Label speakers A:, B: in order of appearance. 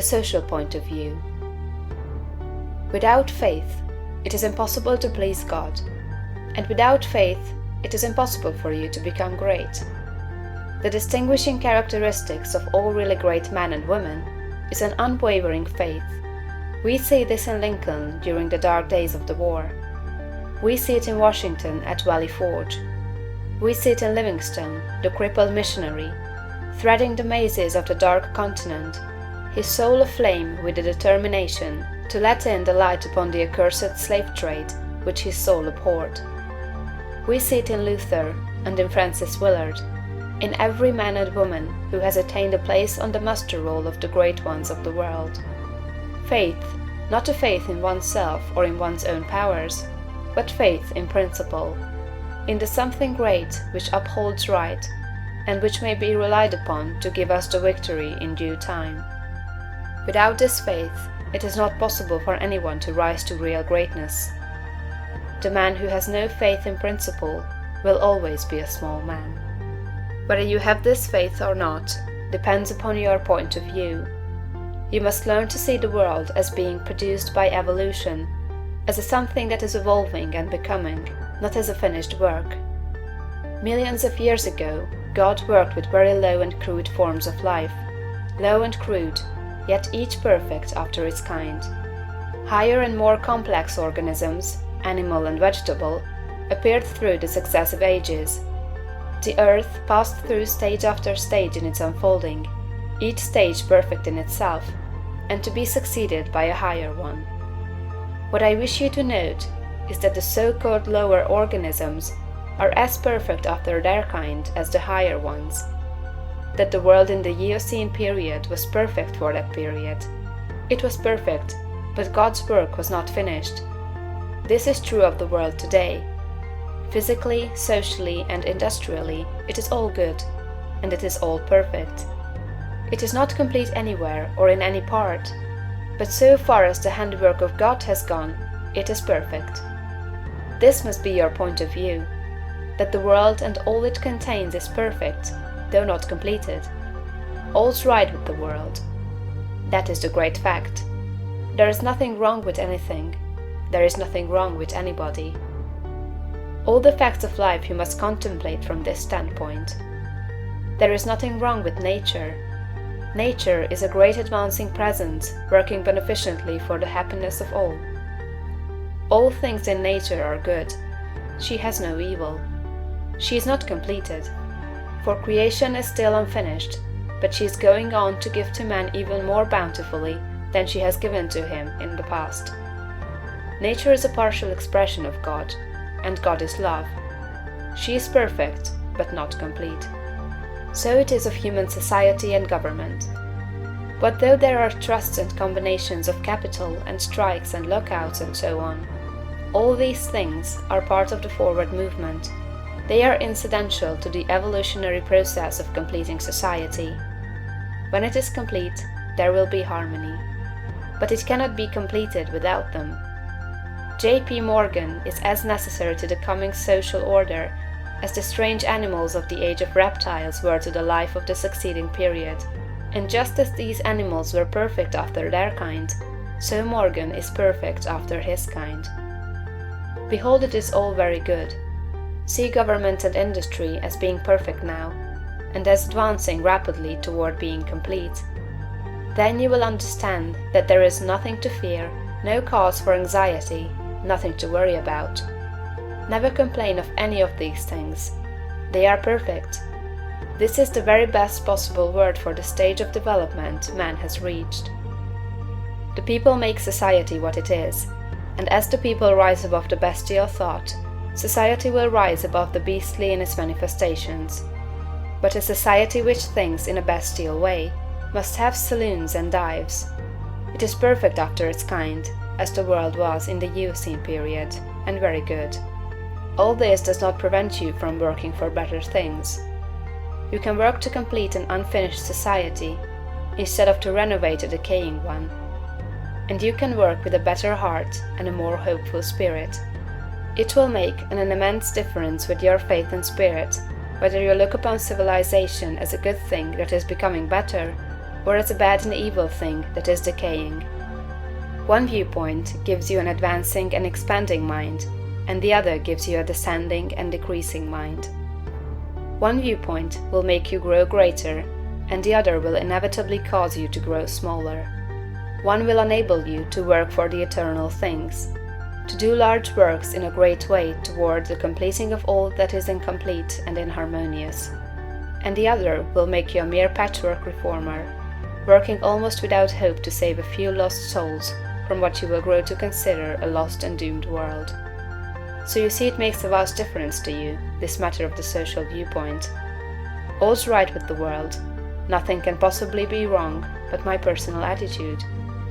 A: social point of view. Without faith, it is impossible to please God, and without faith, it is impossible for you to become great. The distinguishing characteristics of all really great men and women is an unwavering faith. We see this in Lincoln during the dark days of the war. We see it in Washington at Valley Forge. We see it in Livingston, the crippled missionary, threading the mazes of the dark continent, his soul aflame with the determination to let in the light upon the accursed slave trade which his soul abhorred. We see it in Luther and in Francis Willard, in every man and woman who has attained a place on the muster roll of the great ones of the world. Faith, not a faith in oneself or in one's own powers, but faith in principle, in the something great which upholds right, and which may be relied upon to give us the victory in due time. Without this faith, it is not possible for anyone to rise to real greatness. The man who has no faith in principle will always be a small man. Whether you have this faith or not depends upon your point of view. You must learn to see the world as being produced by evolution, as a something that is evolving and becoming, not as a finished work. Millions of years ago, God worked with very low and crude forms of life, low and crude, yet each perfect after its kind. Higher and more complex organisms, animal and vegetable, appeared through the successive ages. The earth passed through stage after stage in its unfolding, each stage perfect in itself, and to be succeeded by a higher one. What I wish you to note is that the so-called lower organisms are as perfect after their kind as the higher ones. That the world in the Eocene period was perfect for that period. It was perfect, but God's work was not finished. This is true of the world today. Physically, socially, and industrially, it is all good, and it is all perfect. It is not complete anywhere or in any part, but so far as the handiwork of God has gone, it is perfect. This must be your point of view, that the world and all it contains is perfect, though not completed. All's right with the world. That is the great fact. There is nothing wrong with anything. There is nothing wrong with anybody. All the facts of life you must contemplate from this standpoint. There is nothing wrong with nature. Nature is a great advancing present, working beneficently for the happiness of all. All things in nature are good. She has no evil. She is not completed, for creation is still unfinished, but she is going on to give to man even more bountifully than she has given to him in the past. Nature is a partial expression of God, and God is love. She is perfect, but not complete. So it is of human society and government. But though there are trusts and combinations of capital and strikes and lockouts and so on, all these things are part of the forward movement. They are incidental to the evolutionary process of completing society. When it is complete, there will be harmony. But it cannot be completed without them. J.P. Morgan is as necessary to the coming social order as the strange animals of the age of reptiles were to the life of the succeeding period. And just as these animals were perfect after their kind, so Morgan is perfect after his kind. Behold, it is all very good. See government and industry as being perfect now, and as advancing rapidly toward being complete. Then you will understand that there is nothing to fear, no cause for anxiety, nothing to worry about. Never complain of any of these things. They are perfect. This is the very best possible word for the stage of development man has reached. The people make society what it is, and as the people rise above the bestial thought, society will rise above the beastly in its manifestations. But a society which thinks in a bestial way must have saloons and dives. It is perfect after its kind, as the world was in the Eocene period, and very good. All this does not prevent you from working for better things. You can work to complete an unfinished society, instead of to renovate a decaying one. And you can work with a better heart and a more hopeful spirit. It will make an immense difference with your faith and spirit, whether you look upon civilization as a good thing that is becoming better, or as a bad and evil thing that is decaying. One viewpoint gives you an advancing and expanding mind, and the other gives you a descending and decreasing mind. One viewpoint will make you grow greater, and the other will inevitably cause you to grow smaller. One will enable you to work for the eternal things, to do large works in a great way toward the completing of all that is incomplete and inharmonious, and the other will make you a mere patchwork reformer, working almost without hope to save a few lost souls from what you will grow to consider a lost and doomed world. So you see, it makes a vast difference to you, this matter of the social viewpoint. All's right with the world. Nothing can possibly be wrong but my personal attitude.